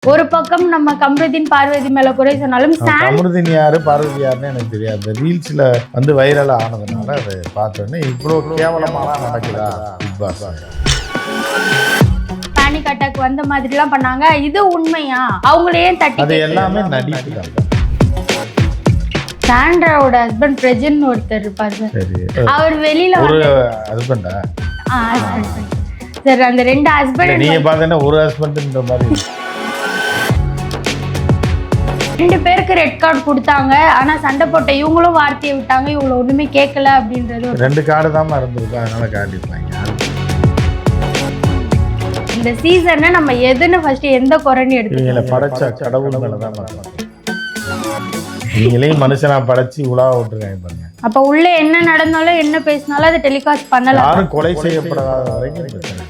ஒரு பக்கம் நம்ம கம்ருதீன் பார்வதி மேல குறை சொன்னாலும் கமருதீன் யாரு பார்வதி யாருன்னு எனக்கு தெரியாது. ரீல்ஸ்ல வந்து வைரலா ஆனதுனால அதை பார்த்தோன்னே இவ்வளவு கேவலமாக நடக்குதா பிக் பாஸ். பேனிக் அட்டாக் வந்த மாதிரி எல்லாம் பண்ணாங்க. இது உண்மையா? அவங்களையே தட்டி அது எல்லாமே நடிப்பு தான். சாண்ட்ராவோட ஹஸ்பண்ட் பிரஜன் ஒருத்தர் இருப்பாரு. சரி, அவர் வெளியில ஒரு ஹஸ்பண்டா சார்? அந்த ரெண்டு ஹஸ்பண்ட் நீங்க பாத்தீங்கன்னா ஒரு ஹஸ்பண்ட்ன்ற மாதிரி 2 பேருக்கு ரெட் கார்டு கொடுத்தாங்க. ஆனா சண்டை போட்ட இவங்களும் வார்த்தையை விட்டாங்க, இவங்க ஒண்ணுமே கேட்கல அப்படின்றது. 2 கார்டு தான் இருந்திருக்கும், அதனால காட்டிருப்பாங்க. இந்த சீசனை நம்ம எதுன்னு ஃபர்ஸ்ட் எந்த குறைன்னு இவங்களை படைச்ச கடவுள் மேலதான் நீங்களையும் மனுஷனா படைச்சு உலா விட்டுருக்காங்க பாருங்க. அப்ப உள்ள என்ன நடந்தாலும் என்ன பேசினாலும் அதை டெலிகாஸ்ட் பண்ணலாம். யாரும் கொலை செய்யப்படாத வரைக்கும்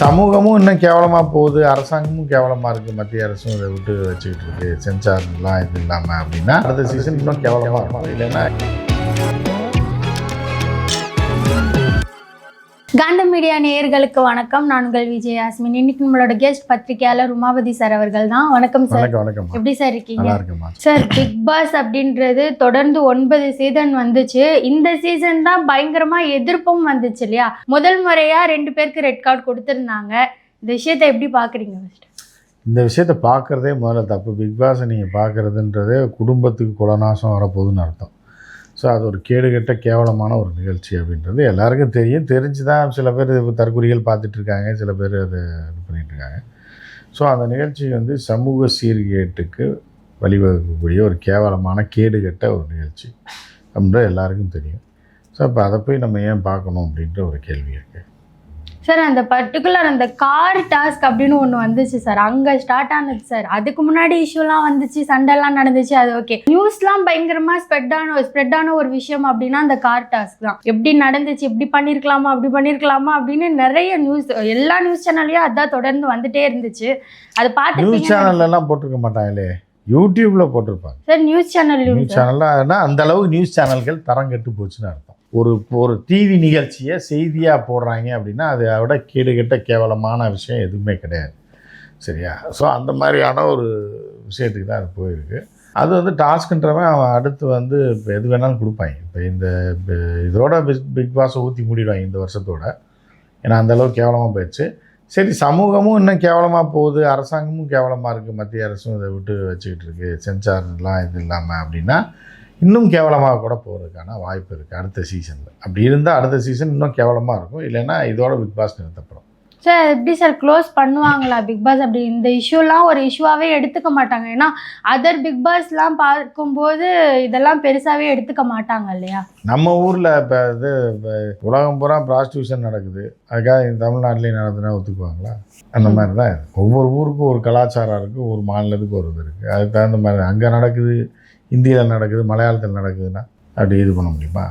சமூகமும் இன்னும் கேவலமா போகுது, அரசாங்கமும் கேவலமா இருக்கு, மத்திய அரசும் இதை விட்டு வச்சுக்கிட்டு இருக்கு, சென்சார்லாம் இது இல்லாம அப்படின்னா அடுத்த சீசன் இன்னும் கேவலமா இருக்கும். இல்லைன்னா காந்தம் மீடியா நேயர்களுக்கு வணக்கம். நான் உங்கள் விஜய் யாஸ்மின். இன்னைக்கு நம்மளோட கெஸ்ட் பத்திரிகையாளர் உமாவதி சார் அவர்கள் தான். வணக்கம் சார். வணக்கம். எப்படி சார் இருக்கீங்க? சார், பிக் பாஸ் அப்படின்றது தொடர்ந்து 9 சீசன் வந்துச்சு. இந்த சீசன் தான் பயங்கரமா எதிர்ப்பும் வந்துச்சு இல்லையா? முதல் முறையா 2 பேருக்கு ரெட் கார்டு கொடுத்துருந்தாங்க. இந்த விஷயத்தை எப்படி பாக்குறீங்க? இந்த விஷயத்தை பார்க்குறதே முதல்ல தப்பு. பிக் பாஸை நீங்கள் பார்க்குறதுன்றதே குடும்பத்துக்கு குலநாசம் வரப்போகுதுன்னு அர்த்தம். ஸோ அது ஒரு கேடுகட்ட கேவலமான ஒரு நிகழ்ச்சி அப்படின்றது எல்லாருக்கும் தெரியும். தெரிஞ்சு தான் சில பேர் தற்கொலைகள் பார்த்துட்ருக்காங்க, சில பேர் அதை இது பண்ணிகிட்ருக்காங்க. ஸோ அந்த நிகழ்ச்சி வந்து சமூக சீர்கேட்டுக்கு வழிவகுக்கக்கூடிய ஒரு கேவலமான கேடுகட்ட ஒரு நிகழ்ச்சி அப்படின்றது எல்லாருக்கும் தெரியும். ஸோ அப்போ அதை போய் நம்ம ஏன் பார்க்கணும் அப்படின்ற ஒரு கேள்வி இருக்குது சார். அந்த பர்டிகுலர் அந்த கார் டாஸ்க் அப்படின்னு ஒன்று வந்துச்சு சார், அங்கே ஸ்டார்ட் ஆனது சார். அதுக்கு முன்னாடி இஷ்யூலாம் வந்துச்சு, சண்டைலாம் நடந்துச்சு, அது ஓகே. நியூஸ்லாம் பயங்கரமாக ஸ்ப்ரெட் ஆன ஒரு விஷயம் அப்படின்னா அந்த கார் டாஸ்க் தான். எப்படி நடந்துச்சு, இப்படி பண்ணியிருக்கலாமா, அப்படி பண்ணியிருக்கலாமா அப்படின்னு நிறைய நியூஸ், எல்லா நியூஸ் சேனல்லையும் அதான் தொடர்ந்து வந்துட்டே இருந்துச்சு. அதை பார்த்து நியூஸ் சேனல்லாம் போட்டிருக்க மாட்டாங்களே, யூடியூப்பில் போட்டிருப்பாங்க சார். நியூஸ் சேனல்லாம் அந்த அளவுக்கு நியூஸ் சேனல்கள் தரம் கெட்டு போச்சுன்னு அர்த்தம். ஒரு டிவி நிகழ்ச்சியை செய்தியாக போடுறாங்க அப்படின்னா அதை விட கேடுகட்ட கேவலமான விஷயம் எதுவுமே கிடையாது, சரியா? ஸோ அந்த மாதிரியான ஒரு விஷயத்துக்கு தான் அது போயிருக்கு. அது வந்து டாஸ்க்குன்றவன் அவன் அடுத்து வந்து இப்போ எது வேணாலும் கொடுப்பாங்க. இப்போ இதோட பிக் பாஸை ஊற்றி மூடிடுவாங்க இந்த வருஷத்தோட. ஏன்னா அந்தளவுக்கு கேவலமாக போயிடுச்சு. சரி, சமூகமும் இன்னும் கேவலமாக போகுது, அரசாங்கமும் கேவலமாக இருக்குது, மத்திய அரசும் இதை விட்டு வச்சுக்கிட்டு இருக்கு, சென்சார்லாம் இது இல்லாமல் அப்படின்னா இன்னும் கேவலமாக கூட போகிறதுக்கான வாய்ப்பு இருக்குது அடுத்த சீசனில். அப்படி இருந்தால் அடுத்த சீசன் இன்னும் கேவலமாக இருக்கும். இல்லைன்னா இதோட பிக் பாஸ் நிறுத்தப்படும். சார் எப்படி சார் க்ளோஸ் பண்ணுவாங்களா பிக் பாஸ்? அப்படி இந்த இஷ்யூலாம் ஒரு இஷ்யூவாகவே எடுத்துக்க மாட்டாங்க. ஏன்னா அதர் பிக் பாஸ்லாம் பார்க்கும்போது இதெல்லாம் பெருசாகவே எடுத்துக்க மாட்டாங்க இல்லையா? நம்ம ஊரில் இப்போ இது உலகம் பூரா ப்ராஸ்டியூஷன் நடக்குது, அதுக்காக இந்த தமிழ்நாட்டிலையும் நடந்துனா ஒத்துக்குவாங்களா? அந்த மாதிரி தான் இது. ஒவ்வொரு ஊருக்கும் ஒரு கலாச்சாரம் இருக்குது, ஒரு மாநிலத்துக்கு ஒரு இது இருக்குது. அதுக்கு தகுந்த மாதிரி அங்கே நடக்குது, இந்தியில் நடக்குது, மலையாளத்தில் நடக்குதுன்னா அப்படி இது பண்ண முடியுமா?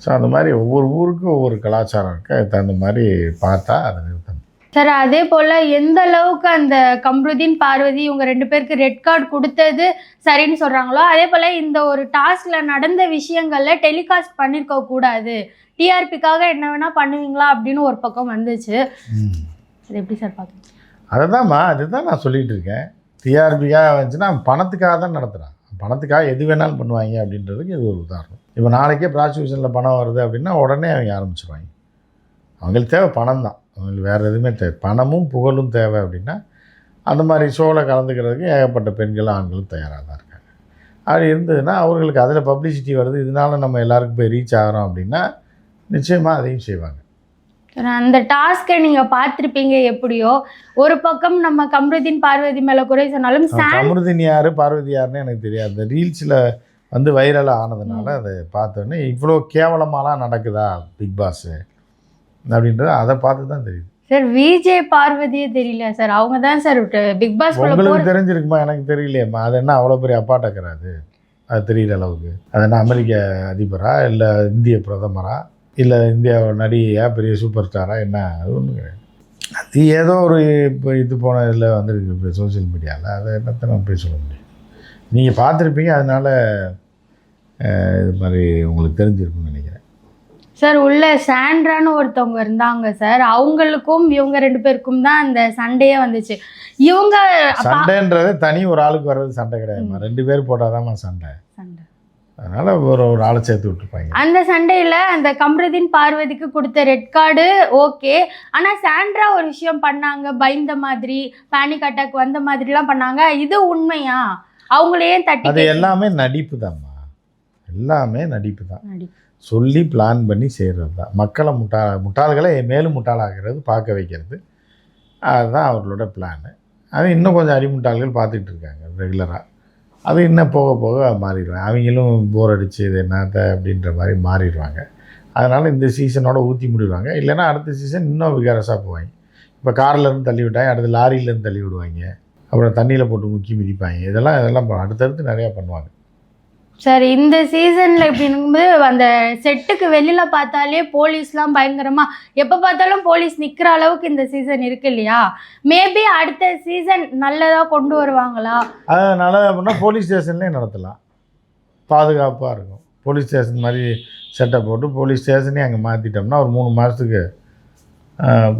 ஸோ அந்த மாதிரி ஒவ்வொரு ஊருக்கும் ஒவ்வொரு கலாச்சாரம் இருக்குது, அதுக்கு தகுந்த மாதிரி பார்த்தா அதை நிறுத்தணும். சார் அதே போல் எந்த அளவுக்கு அந்த கம்ருதீன் பார்வதி இவங்க 2 பேருக்கு ரெட் கார்டு கொடுத்தது சரின்னு சொல்கிறாங்களோ, அதே போல் இந்த ஒரு டாஸ்கில் நடந்த விஷயங்களில் டெலிகாஸ்ட் பண்ணியிருக்க கூடாது, டிஆர்பிக்காக என்ன வேணால் பண்ணுவீங்களா அப்படின்னு ஒரு பக்கம் வந்துச்சு. அது எப்படி சார் பார்க்குறீங்க? அதுதான் நான் சொல்லிகிட்டு இருக்கேன். டிஆர்பிக்காக வந்துச்சுன்னா பணத்துக்காக தான் நடத்துகிறான். பணத்துக்காக எது வேணாலும் பண்ணுவாங்க அப்படின்றதுக்கு இது ஒரு உதாரணம். இப்போ நாளைக்கே ப்ராஸ்டியூஷனில் பணம் வருது அப்படின்னா உடனே அவங்க ஆரம்பிச்சிருவாங்க. அவங்களுக்கு தேவை பணம் தான், அவங்களுக்கு வேறு எதுவுமே தேவை. பணமும் புகழும் தேவை அப்படின்னா அந்த மாதிரி ஷோவில் கலந்துக்கிறதுக்கு ஏகப்பட்ட பெண்களும் ஆண்களும் தயாராக தான் இருக்காங்க. அப்படி இருந்ததுன்னா அவர்களுக்கு அதில் பப்ளிசிட்டி வருது, இதனால நம்ம எல்லாருக்கும் போய் ரீச் ஆகிறோம் அப்படின்னா நிச்சயமாக அதையும் செய்வாங்க. அந்த டாஸ்க்கை நீங்கள் பார்த்துருப்பீங்க. எப்படியோ ஒரு பக்கம் நம்ம கம்ருதீன் பார்வதி மேலே குறை சொன்னாலும் கமருதீன் யார் பார்வதி யாருன்னு எனக்கு தெரியாது. அந்த ரீல்ஸில் வந்து வைரலாக ஆனதுனால அதை பார்த்தோன்னே இவ்வளோ கேவலமாலாம் நடக்குதா பிக் பாஸு அப்படின்றது அதை பார்த்து தான் தெரியுது. சார் விஜய் பார்வதியே தெரியல சார், அவங்க தான் சார் பிக் பாஸ். உங்களுக்கு தெரிஞ்சிருக்குமா? எனக்கு தெரியலையேம்மா. அது என்ன அவ்வளோ பெரிய அப்பாட்டக்கிறாது? அது தெரியல அளவுக்கு. அது என்ன அமெரிக்க அதிபரா, இல்லை இந்திய பிரதமரா, இல்லை இந்தியாவோட நடிகையா, பெரிய சூப்பர் ஸ்டாரா, என்ன? அது ஒன்றும் கிடையாது. அது ஏதோ ஒரு இப்போ இது போன இதில் வந்துருக்கு இப்போ சோசியல் மீடியாவில். அதை என்னத்தை நம்ம போய் சொல்ல முடியும்? நீங்கள் பார்த்துருப்பீங்க, அதனால் இது மாதிரி உங்களுக்கு தெரிஞ்சிருக்குன்னு நினைக்கிறேன். சார் உள்ள சாண்ட்ரான்னு ஒருத்தவங்க இருந்தாங்க சார். அவங்களுக்கும் இவங்க 2 பேருக்கும் தான் அந்த சண்டையே வந்துச்சு. இவங்க சண்டைன்றது தனி ஒரு ஆளுக்கு வர்றது சண்டை கிடையாதுமா, 2 பேர் போட்டாதாம்மா சண்டை. அதனால ஒரு ஆளை சேர்த்து விட்டுருப்பாங்க. அந்த சண்டையில் அந்த கம்ருதீன் பார்வதிக்கு கொடுத்த ரெட் கார்டு ஓகே. ஆனால் சாண்ட்ரா ஒரு விஷயம் பண்ணாங்க, பயந்த மாதிரி பேனிக் அட்டாக் வந்த மாதிரிலாம் பண்ணாங்க. இது உண்மையா? அவங்களையே தட்டி அது எல்லாமே நடிப்பு தான்மா, எல்லாமே நடிப்பு தான். சொல்லி பிளான் பண்ணி செய்கிறது தான். மக்களை முட்டாள்களை மேலும் முட்டாளாகிறது, பார்க்க வைக்கிறது, அதுதான் அவர்களோட பிளானு. அது இன்னும் கொஞ்சம் அடிமுட்டாள்கள் பார்த்துட்டு இருக்காங்க ரெகுலராக. அது இன்னும் போக போக மாறிடுவாங்க. அவங்களும் போர் அடிச்சு இது என்னத்த அப்படின்ற மாதிரி மாறிடுவாங்க. அதனால் இந்த சீசனோட ஊற்றி முடிடுவாங்க. இல்லைன்னா அடுத்த சீசன் இன்னும் விகாரஸாக போவாங்க. இப்போ கார்லேருந்து தள்ளி விட்டாங்க, அடுத்து லாரியிலேருந்து தள்ளி விடுவாங்க, அப்புறம் தண்ணியில் போட்டு முக்கி மிதிப்பாங்க. இதெல்லாம் அடுத்தடுத்து நிறையா பண்ணுவாங்க. சார் இந்த சீசனில் எப்படிங்கும்போது அந்த செட்டுக்கு வெளியில் பார்த்தாலே போலீஸ்லாம் பயங்கரமாக எப்போ பார்த்தாலும் போலீஸ் நிற்கிற அளவுக்கு இந்த சீசன் இருக்கு இல்லையா? மேபி அடுத்த சீசன் நல்லதாக கொண்டு வருவாங்களா? அது நல்லதாக அப்படின்னா போலீஸ் ஸ்டேஷன்லேயே நடத்தலாம், பாதுகாப்பாக இருக்கும். போலீஸ் ஸ்டேஷன் மாதிரி செட்டப் போட்டு போலீஸ் ஸ்டேஷனே அங்கே மாற்றிட்டோம்னா ஒரு 3 மாதத்துக்கு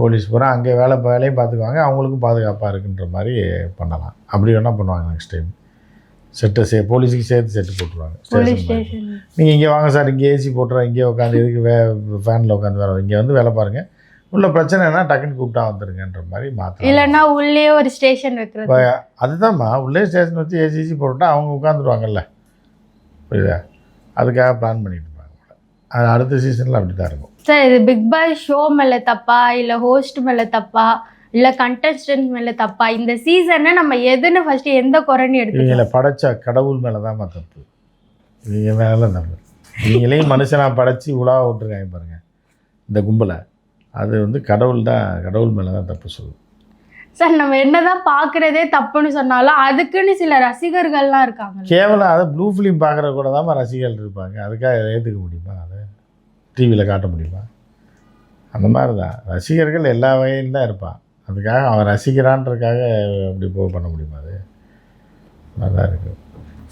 போலீஸ் பூரா அங்கே வேலையும் பார்த்துக்குவாங்க, அவங்களுக்கும் பாதுகாப்பாக இருக்குன்ற மாதிரி பண்ணலாம். அப்படி வேணால் பண்ணுவாங்க. நெக்ஸ்ட் டைம் செட்டை போலீஸுக்கு சேர்த்து செட்டு போட்டுருவாங்க ஸ்டேஷன். நீங்கள் இங்கே வாங்க சார், இங்கே ஏசி போட்டுறோம், இங்கே உட்காந்து எதுக்கு ஃபேனில் உட்காந்து வேலை, இங்கே வந்து வேலை பாருங்கள், உள்ள பிரச்சனைனா டக்குன்னு கூப்பிட்டா வந்துருங்கன்ற மாதிரி மாற்றலாம். இல்லைன்னா உள்ளே ஒரு ஸ்டேஷன் வைக்கிறது. அதுதான்மா, உள்ளே ஸ்டேஷன் வச்சு ஏசி போட்டுட்டா அவங்க உட்காந்துருவாங்கல்ல, புரியுதா? அதுக்காக பிளான் பண்ணிட்டு இருப்பாங்க. அது அடுத்த சீசனில் அப்படி தான் இருக்கும். சார் இது பிக் பாஸ் ஷோ மேலே தப்பா, இல்லை ஹோஸ்ட் மேலே தப்பா, இல்லை கண்டஸ்டன்ட் மேலே தப்பா? இந்த சீசனை நம்ம எதுன்னு ஃபஸ்ட்டு எந்த குறைன்னு எடுத்து இவங்களை படைச்ச கடவுள் மேலே தான் தப்பு, இவங்க மேலே தப்பு. இவங்களையும் மனுஷனாக படைச்சி உலாவ விட்டுருக்காங்க பாருங்கள் இந்த கும்பலை. அது வந்து கடவுள் மேலே தான் தப்பு சொல்லுது. சார் நம்ம என்னதான் பார்க்குறதே தப்புன்னு சொன்னாலும் அதுக்குன்னு சில ரசிகர்கள்லாம் இருக்காங்க. கேவலம் அதை ப்ளூ ஃபிலிம் பார்க்குற கூட தான் ரசிகர்கள் இருப்பாங்க. அதுக்காக ஏற்றுக்க முடியுமா? அதை டிவியில் காட்ட முடியுமா? அந்த மாதிரி தான் ரசிகர்கள் எல்லா வகையிலும் தான் இருப்பான். அதுக்காக அவன் ரசிக்கிறான்றதுக்காக அப்படி பண்ண முடியுமா? அது நல்லா இருக்கு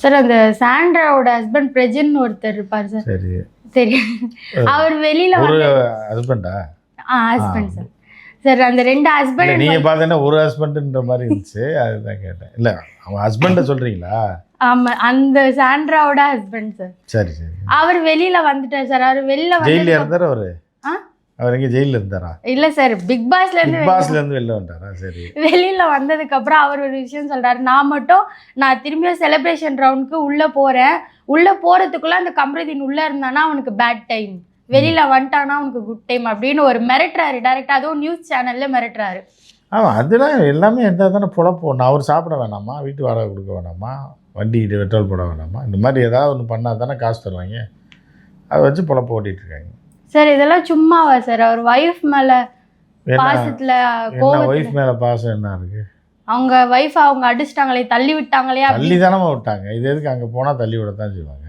சார். அந்த சாண்ட்ராவோட ஹஸ்பண்ட் பிரஜன் ஒருத்தர் இருப்பார் சார். சரி சரி, அவர் வெளியில் ஒரு ஹஸ்பண்டா? Husband sir. சார் அந்த 2 ஹஸ்பண்ட் நீங்கள் பார்த்தீங்கன்னா ஒரு ஹஸ்பண்டுன்ற மாதிரி இருந்துச்சு, அதுதான் கேட்டேன். இல்லை அவன் ஹஸ்பண்டை சொல்கிறீங்களா? ஆமாம், அந்த சாண்ட்ராவோட ஹஸ்பண்ட் சார். சரி சரி. அவர் வெளியில் வந்துட்டார் சார். அவர் வெளியில் ஜெயிலில் இருந்தார் அவர் எங்கே ஜெயிலில் இருந்தாரா? இல்லை சார், பிக் பாஸ்லேருந்து வெளில வந்தாரா? சரி. வெளியில் வந்ததுக்கப்புறம் அவர் ஒரு விஷயம் சொல்கிறாரு, நான் திரும்பியும் செலிப்ரேஷன் ரவுண்டுக்கு உள்ளே போகிறதுக்குள்ளே அந்த கம்ருதீன் உள்ளே இருந்தானா அவனுக்கு பேட் டைம், வெளியில் வந்துட்டானா அவனுக்கு குட் டைம் அப்படின்னு ஒரு மிரட்டுறாரு டேரெக்டாக. அதுவும் நியூஸ் சேனலில் மிரட்டுறாரு. ஆமாம், அதெல்லாம் எல்லாமே எந்த தானே பொழப்போம். அவர் சாப்பிட வேணாமா, வீட்டு வாடகை கொடுக்க வேணாமா, வண்டி பெட்ரோல் போட வேணாமா, இந்த மாதிரி ஏதாவது ஒன்று பண்ணால் தானே காசு தருவாங்க. அதை வச்சு பொழப்ப ஓட்டிகிட்ருக்காங்க. சார் இதெல்லாம் சும்மாவா சார்? அவர் ஒய்ஃப் மேலே பாசத்தில் ஒய்ஃப் மேலே பாசம் என்ன இருக்குது? அவங்க ஒய்ஃப் அவங்க அடிச்சிட்டாங்களே, தள்ளி விட்டாங்களே. தள்ளி தானே விட்டாங்க. இது எதுக்கு அங்கே போனால் தள்ளி விடத்தான் செய்வாங்க.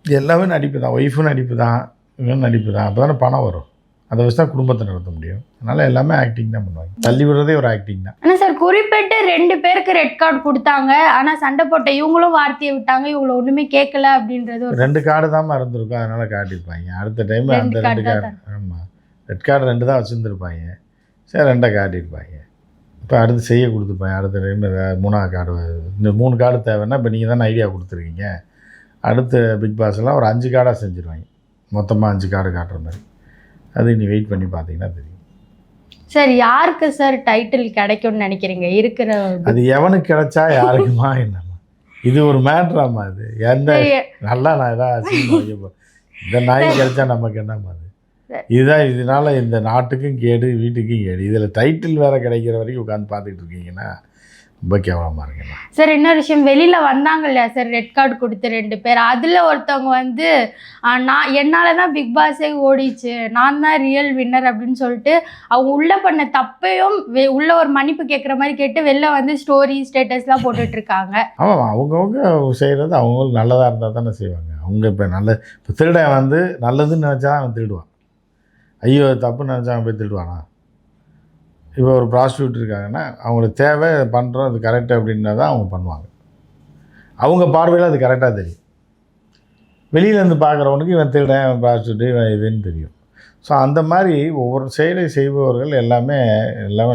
எல்லாமே நடிப்பு தான், ஒய்ஃபும் நடிப்பு தான், இவன் நடிப்பு தான். அப்போ தானே பணம் வரும், அதை வச்சு தான் குடும்பத்தை நடத்த முடியும். அதனால் எல்லாமே ஆக்டிங் தான் பண்ணுவாங்க. தள்ளி விடுறதே ஒரு ஆக்டிங் தான். ஆனால் சார் குறிப்பிட்டு 2 பேருக்கு ரெட் கார்டு கொடுத்தாங்க. ஆனால் சண்டை போட்ட இவங்களும் வார்த்தையை விட்டாங்க, இவங்களை ஒன்றுமே கேட்கல அப்படின்றது. 2 கார்டு தான் இருந்திருக்கும், அதனால் காட்டியிருப்பாங்க. அடுத்த டைம் அந்த 2 கார்டு. ஆமாம், ரெட் கார்டு 2 தான் வச்சுருந்துருப்பாங்க. சரி, 2 காட்டியிருப்பாங்க. இப்போ அடுத்து செய்ய கொடுத்துருப்பாங்க. அடுத்த டைம் 3ஆவது கார்டு, இந்த 3 கார்டு தேவைன்னா இப்போ நீங்கள் தானே ஐடியா கொடுத்துருக்கீங்க. அடுத்த பிக் பாஸ்லாம் ஒரு 5 கார்டாக செஞ்சுருவாங்க, மொத்தமாக 5 கார்டு காட்டுற மாதிரி. அது நீ வெயிட் பண்ணி பார்த்தீங்கன்னா தெரியும். சார் யாருக்கு சார் டைட்டில் கிடைக்கும்னு நினைக்கிறீங்க? இருக்கிற அது எவனுக்கு கிடைச்சா யாருக்குமா என்னம்மா, இது ஒரு மேட்ராமா? அது எந்த நல்லா நான் ஏதாவது இந்த நாய் கிடைச்சா நமக்கு என்னம்மா? அது இதுதான். இதனால இந்த நாட்டுக்கும் கேடு, வீட்டுக்கும் கேடு. இதில் டைட்டில் வேறு கிடைக்கிற வரைக்கும் உட்காந்து பார்த்துக்கிட்டு இருக்கீங்கன்னா ரொம்ப கேவலமாக இருக்குண்ணா. சார் இன்னொரு விஷயம், வெளியில் வந்தாங்க இல்லையா சார் ரெட் கார்டு கொடுத்து 2 பேர். அதில் ஒருத்தவங்க வந்து என்னால் தான் பிக் பாஸே ஓடிச்சு, நான் தான் ரியல் வின்னர் அப்படின்னு சொல்லிட்டு அவங்க உள்ளே பண்ண தப்பையும் உள்ள ஒரு மன்னிப்பு கேட்குற மாதிரி கேட்டு வெளில வந்து ஸ்டோரி ஸ்டேட்டஸ்லாம் போட்டுட்ருக்காங்க. ஆமாம், அவங்கவுங்க செய்கிறது அவங்களுக்கு நல்லதாக இருந்தால் தானே செய்வாங்க. அவங்க இப்போ திருடன் வந்து நல்லதுன்னு நினச்சா அவன் திருடுவான், ஐயோ தப்புன்னு நினச்சா அவன் போய் திருடுவானா? இப்போ ஒரு ப்ராஸ்டியூட் இருக்காங்கன்னா அவங்களுக்கு தேவை பண்ணுறோம், அது கரெக்டு அப்படின்னா தான் அவங்க பண்ணுவாங்க. அவங்க பார்வையில் அது கரெக்டாக தெரியும். வெளியிலேருந்து பார்க்குறவனுக்கு இவன் திருடன் ப்ராஸ்டியூட் இவன் இதுன்னு தெரியும். ஸோ அந்த மாதிரி ஒவ்வொரு செயலை செய்பவர்கள் எல்லாமே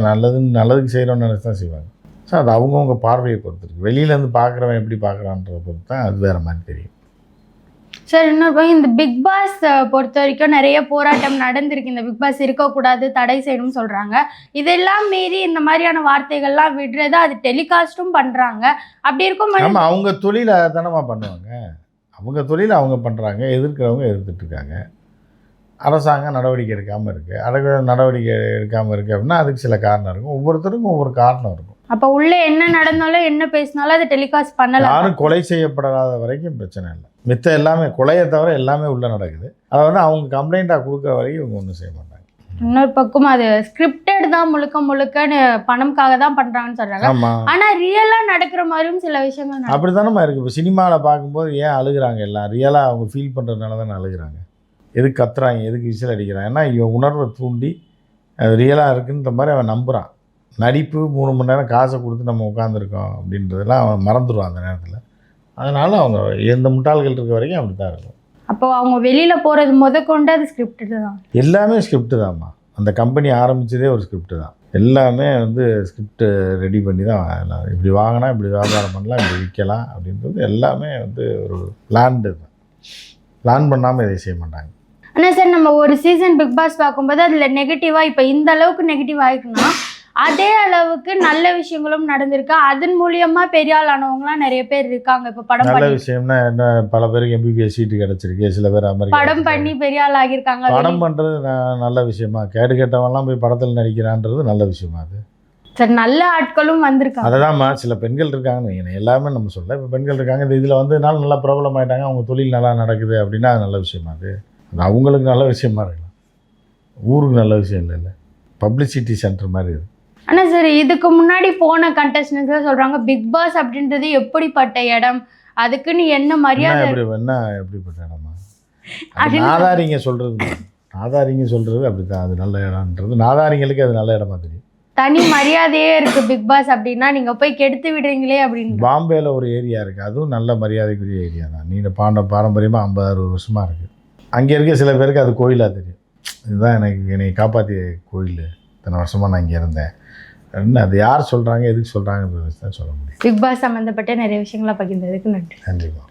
நல்லதுக்கு செய்கிறோன்னு நினச்சி தான் செய்வாங்க. ஸோ அது அவங்கவுங்க பார்வையை பொறுத்து இருக்குது. வெளியிலேருந்து பார்க்குறவன் எப்படி பார்க்குறான்றதை பொறுத்து தான் அது வேறு மாதிரி தெரியும். சார் இன்னொரு இந்த பிக் பாஸ் பொறுத்த வரைக்கும் நிறைய போராட்டம் நடந்திருக்கு. இந்த பிக் பாஸ் இருக்கக்கூடாது, தடை செய்யணும்னு சொல்கிறாங்க. இதெல்லாம் மீறி இந்த மாதிரியான வார்த்தைகள்லாம் விடுறது, அது டெலிகாஸ்ட்டும் பண்ணுறாங்க. அப்படி இருக்கும் நம்ம அவங்க தொழிலை தானமா பண்ணுவாங்க. அவங்க தொழிலை அவங்க பண்ணுறாங்க, எதிர்க்கிறவங்க எதிர்த்துட்ருக்காங்க. அரசாங்கம் நடவடிக்கை எடுக்காமல் இருக்குது. நடவடிக்கை எடுக்காமல் இருக்குது அப்படின்னா அதுக்கு சில காரணம் இருக்கும். ஒவ்வொருத்தருக்கும் ஒவ்வொரு காரணம் இருக்கும். அப்போ உள்ளே என்ன நடந்தாலும் என்ன பேசினாலும் அதை டெலிகாஸ்ட் பண்ணலாம். யாரும் கொலை செய்யப்படாத வரைக்கும் பிரச்சனை இல்லை. மித்த எல்லாமே கொலையை தவிர எல்லாமே உள்ளே நடக்குது. அதை வந்து அவங்க கம்ப்ளைண்ட்டாக கொடுக்குற வரைக்கும் இவங்க ஒன்றும் செய்ய மாட்டாங்க. இன்னொரு பக்கம் அது ஸ்கிரிப்டட் தான், முழுக்கன்னு பணம்காக தான் பண்ணுறாங்கன்னு சொல்கிறாங்க. ஆனால் ரியலாக நடக்கிற மாதிரியும் சில விஷயங்கள் அப்படி தானே இருக்குது. இப்போ சினிமாவில் பார்க்கும்போது ஏன் அழுகிறாங்க எல்லாம்? ரியலாக அவங்க ஃபீல் பண்ணுறதுனால தானே அழுகிறாங்க. எதுக்கு கத்துறாங்க, எதுக்கு விசில் அடிக்கிறாங்க? ஏன்னா இவன் உணர்வை தூண்டி அது ரியலாக இருக்குன்ற மாதிரி அவன் நம்புகிறான். நடிப்பு 3 மணி நேரம் காசை கொடுத்து நம்ம உட்காந்துருக்கோம் அப்படின்றதெல்லாம் அவன் மறந்துடுவான் அந்த நேரத்தில். அதனால் அவங்க எந்த முட்டாள்கள் இருக்க வரைக்கும் அப்படி தான் இருக்கும். அப்போ அவங்க வெளியில் போகிறது கொண்டு அது ஸ்கிரிப்டு தான். எல்லாமே ஸ்கிரிப்டு தான்மா. அந்த கம்பெனி ஆரம்பித்ததே ஒரு ஸ்கிரிப்டு தான். எல்லாமே வந்து ஸ்கிரிப்டு ரெடி பண்ணி தான் இப்படி வாங்கினா இப்படி வியாபாரம் பண்ணலாம், இப்படி விற்கலாம் அப்படின்றது எல்லாமே வந்து ஒரு பிளான்டு தான். பிளான் பண்ணாமல் இதை செய்ய மாட்டாங்க. ஆனால் சார் நம்ம ஒரு சீசன் பிக் பாஸ் பார்க்கும்போது அதில் நெகட்டிவாக இப்போ இந்த அளவுக்கு நெகட்டிவ் ஆகிருக்குன்னா அதே அளவுக்கு நல்ல விஷயங்களும் நடந்திருக்கு. அதன் மூலியமா பெரிய ஆள் ஆனவங்களாம் நிறைய பேர் இருக்காங்க. இப்போ படம் நல்ல விஷயம்னா என்ன? பல பேருக்கு MBBS சீட்டு கிடைச்சிருக்கு. சில பேர் படம் பண்ணி பெரிய ஆள் ஆகியிருக்காங்க. படம் பண்ணுறது நல்ல விஷயமா? கேட்டவன்லாம் போய் படத்தில் நடிக்கிறான்றது நல்ல விஷயமா? அது சார் நல்ல ஆட்களும் வந்திருக்காங்க. அததான்மா, சில பெண்கள் இருக்காங்கன்னு எல்லாமே நம்ம சொல்ல. இப்போ பெண்கள் இருக்காங்க, இந்த இதில் வந்ததுனால நல்லா ப்ராப்ளம் ஆகிட்டாங்க, அவங்க தொழில் நல்லா நடக்குது அப்படின்னா அது நல்ல விஷயமா? அது அவங்களுக்கு நல்ல விஷயமா இருக்கலாம், ஊருக்கு நல்ல விஷயம் இல்லை. பப்ளிசிட்டி சென்டர் மாதிரி இது. ஆனால் சார் இதுக்கு முன்னாடி போன கண்டஸ்டன்ஸ் சொல்கிறாங்க பிக் பாஸ் அப்படின்றது எப்படிப்பட்ட இடம், அதுக்குன்னு என்ன மரியாதை, எப்படிப்பட்ட இடமா? நாதாரிங்க சொல்கிறது அப்படி தான். அது நல்ல இடம்ன்றது நாதாரிங்களுக்கு அது நல்ல இடமா தெரியும். தனி மரியாதையே இருக்குது பிக் பாஸ் அப்படின்னா நீங்கள் போய் கெடுத்து விடுறீங்களே அப்படின்னு. பாம்பேயில் ஒரு ஏரியா இருக்குது, அதுவும் நல்ல மரியாதைக்குரிய ஏரியா தான். நீ பாரம்பரியமாக 50-60 வருஷமாக இருக்குது. அங்கே இருக்க சில பேருக்கு அது கோயிலாக தெரியும். இதுதான் என்னை காப்பாற்றிய கோயில், இத்தனை வருஷமாக நான் இங்கே இருந்தேன். அது யார் சொல்கிறாங்க, எதுக்கு சொல்கிறாங்கன்றது தான் சொல்ல முடியும். பிக் பாஸ் சம்மந்தப்பட்ட நிறைய விஷயங்களை பகிர்ந்ததுக்கு நன்றி. நன்றிமா.